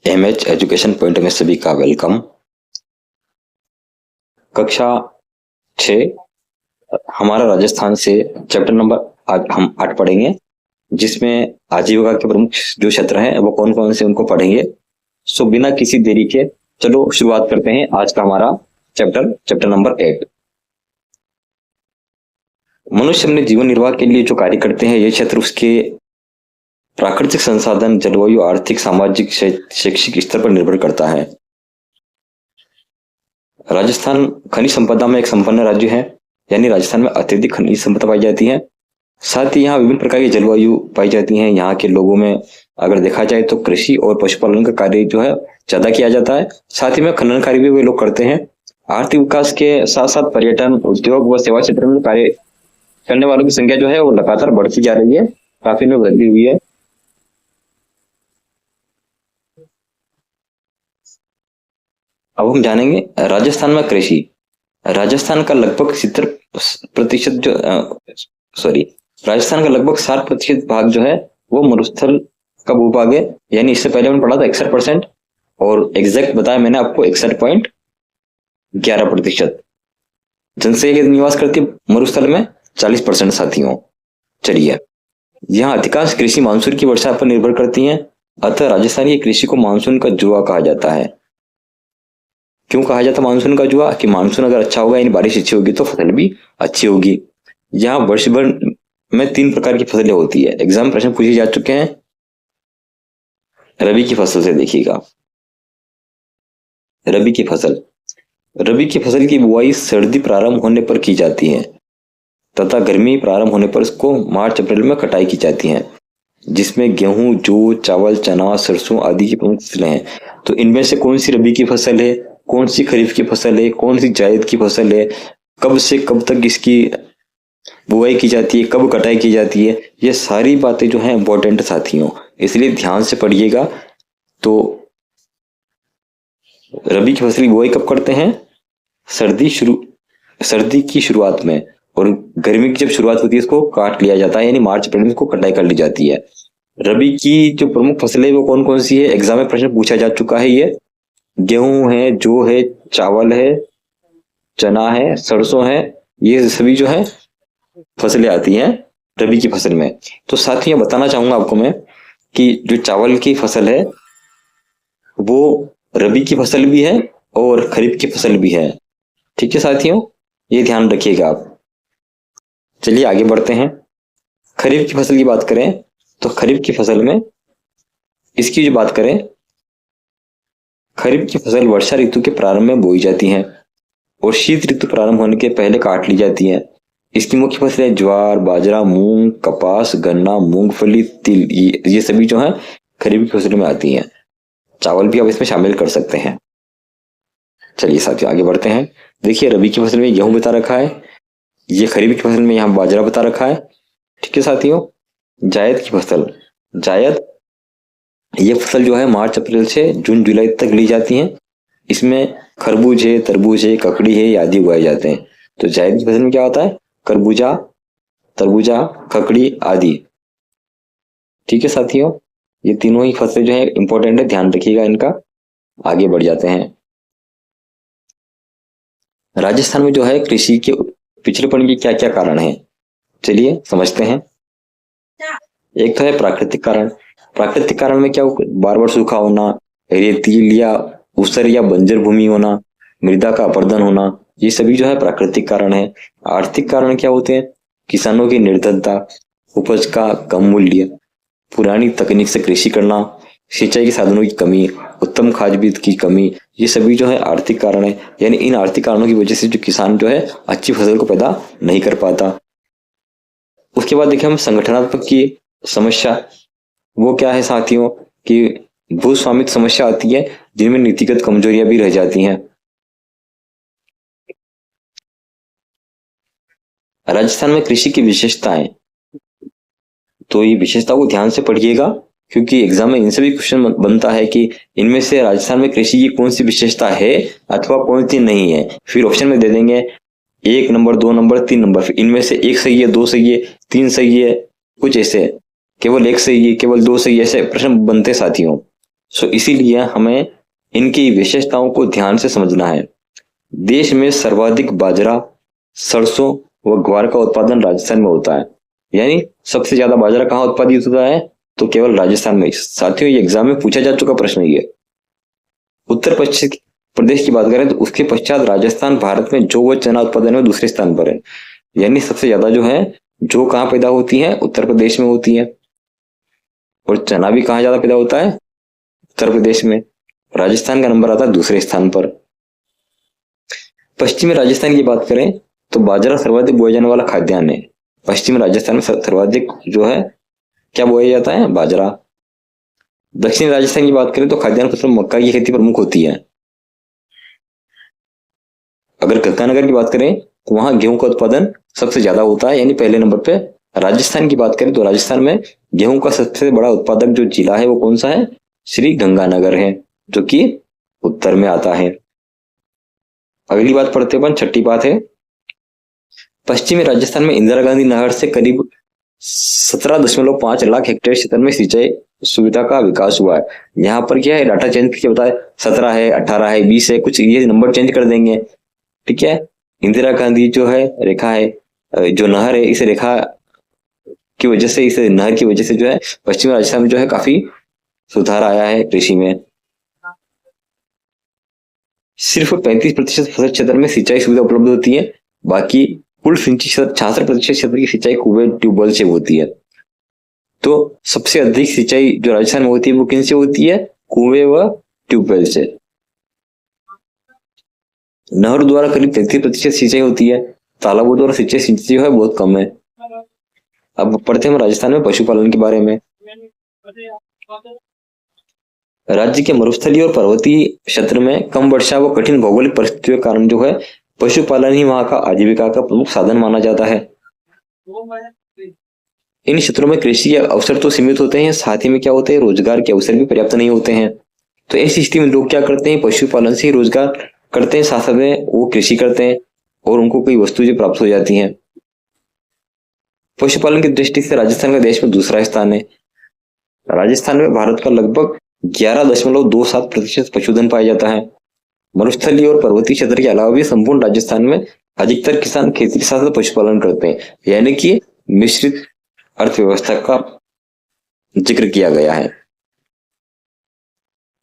MH education point में सभी का वेलकम। कक्षा 6 हमारा राजस्थान से चैप्टर नंबर आज हम 8 पढ़ेंगे, जिसमें आजीविका के प्रमुख जो क्षेत्र हैं वो कौन कौन से उनको पढ़ेंगे। सो बिना किसी देरी के चलो शुरुआत करते हैं आज का हमारा चैप्टर नंबर 8। मनुष्य अपने जीवन निर्वाह के लिए जो कार्य करते हैं ये क्षेत्र उसके प्राकृतिक संसाधन, जलवायु, आर्थिक, सामाजिक, शैक्षिक स्तर पर निर्भर करता है। राजस्थान खनिज संपदा में एक संपन्न राज्य है, यानी राजस्थान में अत्यधिक खनिज संपदा पाई जाती है। साथ ही यहाँ विभिन्न प्रकार की जलवायु पाई जाती है। यहाँ के लोगों में अगर देखा जाए तो कृषि और पशुपालन का कार्य जो है ज्यादा किया जाता है। साथ ही में खनन कार्य भी वे लोग करते हैं। आर्थिक विकास के साथ साथ पर्यटन, उद्योग व सेवा क्षेत्र में कार्य करने वालों की संख्या जो है वो लगातार बढ़ती जा रही है, काफी में वृद्धि हुई है। अब हम जानेंगे राजस्थान में कृषि। राजस्थान का लगभग 70% जो राजस्थान का लगभग 60% भाग जो है वो मरुस्थल का भूभाग है, यानी इससे पहले मैंने पढ़ा था 61% और एग्जैक्ट बताया मैंने आपको 61.11%। जनसंख्या निवास करती है मरुस्थल में 40% साथियों। चलिए, यहाँ अधिकांश कृषि मानसून की वर्षा पर निर्भर करती है, अतः राजस्थान की कृषि को मानसून का जुआ कहा जाता है। क्यों कहा जाता है मानसून का जुआ? कि मानसून अगर अच्छा होगा यानी बारिश अच्छी होगी तो फसल भी अच्छी होगी। यहाँ वर्ष भर में 3 प्रकार की फसलें होती है। एग्जाम प्रश्न पूछे जा चुके हैं। रबी की फसल से देखिएगा। रबी की फसल की बुआई सर्दी प्रारंभ होने पर की जाती है तथा गर्मी प्रारंभ होने पर इसको मार्च अप्रैल में कटाई की जाती है, जिसमें गेहूं, जौ, चावल, चना, सरसों आदि की प्रमुख फसलें हैं। तो इनमें से कौन सी रबी की फसल है, कौन सी खरीफ की फसल है, कौन सी जायद की फसल है, कब से कब तक इसकी बुआई की जाती है, कब कटाई की जाती है, ये सारी बातें जो हैं इंपॉर्टेंट साथियों, इसलिए ध्यान से पढ़िएगा। तो रबी की फसल की बुआई कब करते हैं? सर्दी की शुरुआत में, और गर्मी की जब शुरुआत होती है इसको काट लिया जाता है, यानी मार्च अप्रैल में इसको कटाई कर ली जाती है। रबी की जो प्रमुख फसलें वो कौन कौन सी है, एग्जाम में प्रश्न पूछा जा चुका है। ये गेहूं है, जौ है, चावल है, चना है, सरसों है, ये सभी जो है फसलें आती हैं रबी की फसल में। तो साथियों बताना चाहूंगा आपको मैं कि जो चावल की फसल है वो रबी की फसल भी है और खरीफ की फसल भी है। ठीक है साथियों, ये ध्यान रखिएगा आप। चलिए आगे बढ़ते हैं। खरीफ की फसल की बात करें तो खरीफ की फसल में इसकी जो बात करें, खरीफ की फसल वर्षा ऋतु के प्रारंभ में बोई जाती है और शीत ऋतु प्रारंभ होने के पहले काट ली जाती है। इसकी मुख्य फसलें ज्वार, बाजरा, मूंग, कपास, गन्ना, मूंगफली, तिल, ये सभी जो है खरीफ की फसल में आती हैं। चावल भी आप इसमें शामिल कर सकते हैं। चलिए साथियों आगे बढ़ते हैं। देखिए, रबी की फसल में गेहूं बता रखा है, ये खरीफ की फसल में यहाँ बाजरा बता रखा है। ठीक है साथियों, जायद की फसल, ये फसल जो है मार्च अप्रैल से जून जुलाई तक ली जाती है। इसमें खरबूज है, तरबूज है, ककड़ी है, आदि उगाए जाते हैं। तो जायद की फसल में क्या होता है? खरबूजा, तरबूजा, ककड़ी आदि। ठीक है साथियों, ये तीनों ही फसलें जो है इंपॉर्टेंट है, ध्यान रखिएगा इनका। आगे बढ़ जाते हैं। राजस्थान में जो है कृषि के पिछड़ेपन के क्या क्या कारण है, चलिए समझते हैं। एक तो है प्राकृतिक कारण। प्राकृतिक कारण में क्या, बार बार सूखा होना, रेतील या ऊसर या बंजर भूमि होना, मृदा का अपरदन होना, ये सभी जो है प्राकृतिक कारण है। आर्थिक कारण क्या होते हैं? किसानों की निर्धनता, उपज का कम मूल्य, पुरानी तकनीक से कृषि करना, सिंचाई के साधनों की कमी, उत्तम खाद बीज की कमी, ये सभी जो है आर्थिक कारण है। यानी इन आर्थिक कारणों की वजह से जो किसान जो है अच्छी फसल को पैदा नहीं कर पाता। उसके बाद देखिए हम संगठनात्मक की समस्या, वो क्या है साथियों कि भूस्वामित्व समस्या आती है, जिनमें नीतिगत कमजोरियां भी रह जाती हैं। राजस्थान में कृषि की विशेषताएं, तो ये विशेषता को ध्यान से पढ़िएगा, क्योंकि एग्जाम में इनसे भी क्वेश्चन बनता है कि इनमें से राजस्थान में कृषि की कौन सी विशेषता है अथवा कौन सी नहीं है। फिर ऑप्शन में दे देंगे 1 नंबर, 2 नंबर, 3 नंबर। फिर इनमें से 1 सही है, 2 सही है, 3 सही है, कुछ ऐसे केवल 1 सही है, केवल 2 सही है, ऐसे प्रश्न बनते साथियों। सो इसीलिए हमें इनकी विशेषताओं को ध्यान से समझना है। देश में सर्वाधिक बाजरा, सरसों व ग्वार का उत्पादन राजस्थान में होता है। यानी सबसे ज्यादा बाजरा कहाँ उत्पादित होता है? तो केवल राजस्थान में। साथियों, ये एग्जाम में पूछा जा चुका प्रश्न ये। उत्तर पश्चिम प्रदेश की बात करें तो उसके पश्चात राजस्थान भारत में जौ व चना उत्पादन में दूसरे स्थान पर है। यानी सबसे ज्यादा जो है जौ कहाँ पैदा होती है? उत्तर प्रदेश में होती है। और चना भी कहाँ ज्यादा पैदा होता है? उत्तर प्रदेश में। राजस्थान का नंबर आता है दूसरे स्थान पर। पश्चिमी राजस्थान की बात करें तो बाजरा सर्वाधिक बोया जाने वाला खाद्यान्न है। पश्चिमी राजस्थान में सर्वाधिक जो है क्या बोया जाता है? बाजरा। दक्षिणी राजस्थान की बात करें तो खाद्यान्न फसल मक्का की खेती प्रमुख होती है। अगर गंगानगर की बात करें तो वहां गेहूं का उत्पादन सबसे ज्यादा होता है, यानी पहले नंबर पे। राजस्थान की बात करें तो राजस्थान में गेहूं का सबसे बड़ा उत्पादक जो जिला है वो कौन सा है? श्री गंगानगर है, जो कि उत्तर में आता है। अगली बात पढ़ते अपन, छठी बात है, पश्चिमी राजस्थान में इंदिरा गांधी नहर से करीब 17.5 लाख हेक्टेयर क्षेत्र में सिंचाई सुविधा का विकास हुआ है। यहाँ पर क्या है, डाटा चेंज करके बताए 17 है, 18 है, 20 है, कुछ ये नंबर चेंज कर देंगे, ठीक है। इंदिरा गांधी जो है रेखा है, जो नहर है, इस रेखा की वजह से, इस नहर की वजह से जो है पश्चिमी राजस्थान में जो है काफी सुधार आया है कृषि में। सिर्फ 35% फसल क्षेत्र में सिंचाई सुविधा उपलब्ध होती है, बाकी कुल सिंचाई 66% क्षेत्र की सिंचाई कुएं ट्यूबवेल से होती है। तो सबसे अधिक सिंचाई जो राजस्थान में होती है वो किन से होती है? कुएं व ट्यूबवेल से। नहर द्वारा करीब 33% सिंचाई होती है, तालाबों द्वारा सिंचाई जो है बहुत कम है। अब पढ़ते हैं हम राजस्थान में पशुपालन के बारे में। राज्य के मरुस्थलीय और पर्वतीय क्षेत्र में कम वर्षा व कठिन भौगोलिक परिस्थितियों के कारण जो है पशुपालन ही वहां का आजीविका का प्रमुख साधन माना जाता है। इन क्षेत्रों में कृषि के अवसर तो सीमित होते हैं, साथ ही में क्या होते हैं, रोजगार के अवसर भी पर्याप्त नहीं होते हैं। तो ऐसी स्थिति में लोग क्या करते हैं? पशुपालन से ही रोजगार करते हैं, साथ साथ में वो कृषि करते हैं और उनको कई वस्तुएं प्राप्त हो जाती हैं। पशुपालन की दृष्टि से राजस्थान का देश में दूसरा स्थान है। राजस्थान में भारत का लगभग 11.27% पशुधन पाया जाता है। मरुस्थलीय और पर्वतीय क्षेत्र के अलावा भी संपूर्ण राजस्थान में अधिकतर किसान खेती के साथ पशुपालन करते हैं, यानी कि मिश्रित अर्थव्यवस्था का जिक्र किया गया है।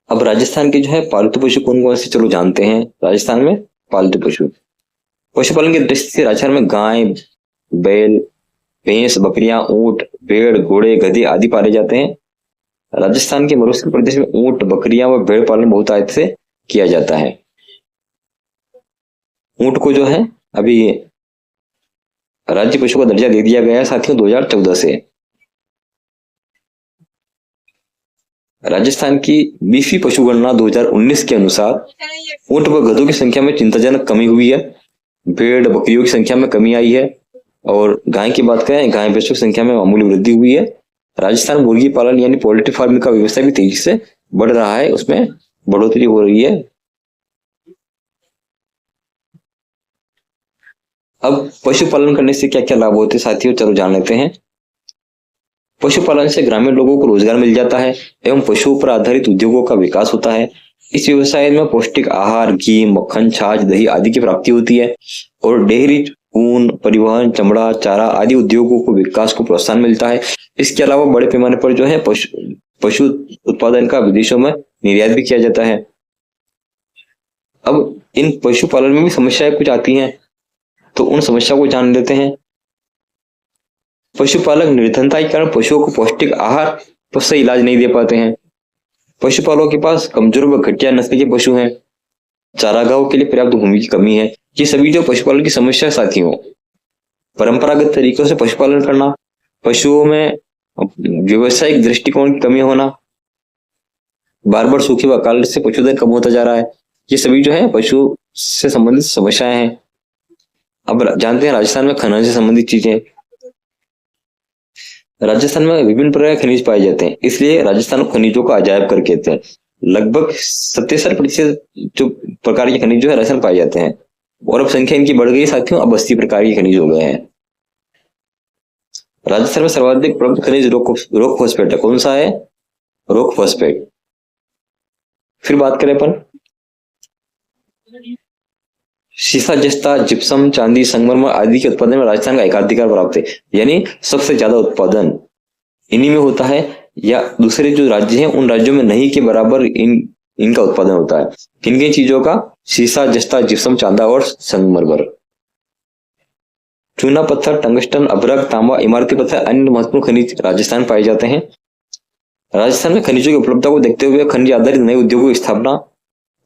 अब राजस्थान के जो है पालतू पशु कौन कौन से, चलो जानते हैं। राजस्थान में पालतू पशु, पशुपालन की दृष्टि से राजस्थान में गाय, बैल, भैंस, बकरियां, ऊंट, भेड़, घोड़े, गधे आदि पाले जाते हैं। राजस्थान के मरुस्थल प्रदेश में ऊंट, बकरियां व भेड़ पालन बहुत आयत से किया जाता है। ऊंट को जो है अभी राज्य पशु का दर्जा दे दिया गया है साथियों 2014 से। राजस्थान की बीफी पशु गणना 2019 के अनुसार ऊंट व गधों की संख्या में चिंताजनक कमी हुई है, भेड़ बकरियों की संख्या में कमी आई है, और गाय की बात करें, गाय भैंसों की संख्या में मामूली वृद्धि हुई है। राजस्थान मुर्गी पालन यानी पोल्ट्री फार्मिंग का व्यवसाय भी तेजी से बढ़ रहा है, उसमें बढ़ोतरी हो रही है। अब पशुपालन करने से क्या क्या लाभ होते हैं साथियों, चलो जान लेते हैं। पशुपालन से ग्रामीण लोगों को रोजगार मिल जाता है एवं पशुओं पर आधारित उद्योगों का विकास होता है। इस व्यवसाय में पौष्टिक आहार, घी, मक्खन, छाछ, दही आदि की प्राप्ति होती है और डेयरी, ऊन, परिवहन, चमड़ा, चारा आदि उद्योगों को विकास को प्रोत्साहन मिलता है। इसके अलावा बड़े पैमाने पर जो है पशु उत्पादन का विदेशों में निर्यात भी किया जाता है। अब इन पशुपालन में भी समस्याएं कुछ आती हैं, तो उन समस्या को जान लेते हैं। पशुपालक निर्धनता के कारण पशुओं को पौष्टिक आहार तो सही इलाज नहीं दे पाते हैं। पशुपालकों के पास कमजोर व घटिया नस्ल के पशु हैं, चारागाहों के लिए पर्याप्त भूमि की कमी है। ये सभी जो पशुपालन की समस्या साथियों। परंपरागत तरीकों से पशुपालन करना, पशुओं में व्यवसायिक दृष्टिकोण की कमी होना, बार बार सूखे व अकाल से पशुधन कम होता जा रहा है, ये सभी जो है पशु से संबंधित समस्याएं हैं। अब जानते हैं राजस्थान में खनन से संबंधित चीजें। राजस्थान में विभिन्न प्रकार के खनिज पाए जाते हैं, इसलिए राजस्थान को खनिजों का अजायब कर कहते हैं। लगभग 77% जो प्रकार के खनिज जो है राजस्थान पाए जाते हैं, और अब संख्या इनकी बढ़ गई साथियों, अब 80 प्रकार के खनिज हो गए हैं। राजस्थान में सर्वाधिक प्रमुख खनिज रॉक फॉस्फेट है। कौन सा है? Rock phosphate. फिर बात करें अपन शीशा, जस्ता, जिप्सम, चांदी, संगमरमर आदि के उत्पादन में राजस्थान का एकाधिकार प्राप्त है। यानी सबसे ज्यादा उत्पादन इन्हीं में होता है, या दूसरे जो राज्य हैं उन राज्यों में नहीं के बराबर इनका उत्पादन होता है। किन किन चीजों का? शीशा, जस्ता, जिप्सम, चांदा और संगमरमर। चूना पत्थर, टंगस्टन, अभ्रक, तांबा, इमारती पत्थर, अन्य महत्वपूर्ण खनिज राजस्थान में पाए जाते हैं। राजस्थान में खनिजों की उपलब्धता को देखते हुए खनिज आधारित नए उद्योगों की स्थापना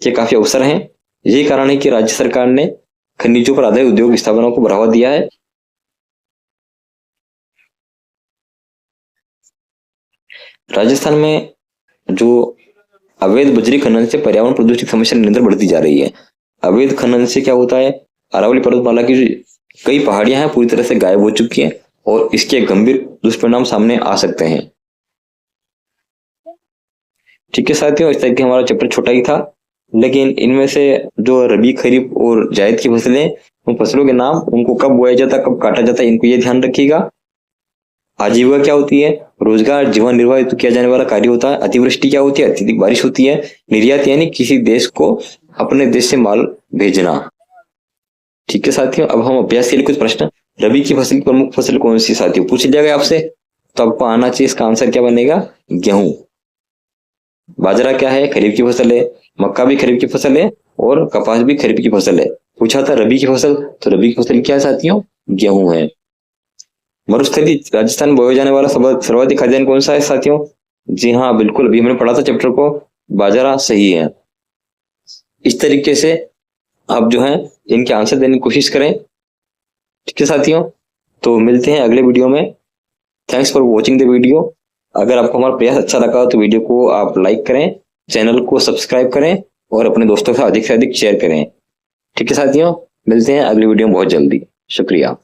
के काफी अवसर हैं। यही कारण है कि राज्य सरकार ने खनिजों पर आधारित उद्योग स्थापना को बढ़ावा दिया है। राजस्थान में जो अवैध बजरी खनन से पर्यावरण प्रदूषण की समस्या निरंतर बढ़ती जा रही है। अवैध खनन से क्या होता है? अरावली पर्वतमाला की कई पहाड़ियां हैं पूरी तरह से गायब हो चुकी हैं और इसके गंभीर दुष्परिणाम सामने आ सकते हैं। ठीक है साथियों, इस तरह के हमारा चैप्टर छोटा ही था, लेकिन इनमें से जो रबी, खरीफ और जायद की फसलें, उन फसलों के नाम, उनको कब बोया जाता है, कब काटा जाता है, इनको ये ध्यान रखिएगा। आजीविका क्या होती है? रोजगार, जीवन निर्वाह हेतु किया जाने वाला कार्य होता है। अतिवृष्टि क्या होती है? अत्यधिक बारिश होती है। निर्यात यानी किसी देश को अपने देश से माल भेजना। ठीक है साथियों, अब हम अभ्यास के लिए कुछ प्रश्न। रबी की फसल की प्रमुख फसल कौन सी साथियों? पूछ लिया गया आपसे, तो आपको आना चाहिए इसका आंसर क्या बनेगा? गेहूं। बाजरा क्या है? खरीफ की फसल है। मक्का भी खरीफ की फसल है और कपास भी खरीफ की फसल है। पूछा था रबी की फसल, तो रबी की फसल क्या है साथियों? गेहूं है। मरुस्थली राजस्थान में बोया जाने वाला सर्वाधिक खाद्यान्न कौन सा है साथियों? जी हाँ, बिल्कुल, अभी हमने पढ़ा था चैप्टर को, बाजरा सही है। इस तरीके से आप जो है इनके आंसर देने की कोशिश करें। ठीक है साथियों, तो मिलते हैं अगले वीडियो में। Thanks for watching the video. अगर आपको हमारा प्रयास अच्छा लगा तो वीडियो को आप लाइक करें, चैनल को सब्सक्राइब करें और अपने दोस्तों के साथ अधिक से अधिक शेयर करें। ठीक है साथियों, मिलते हैं अगली वीडियो में बहुत जल्दी। शुक्रिया।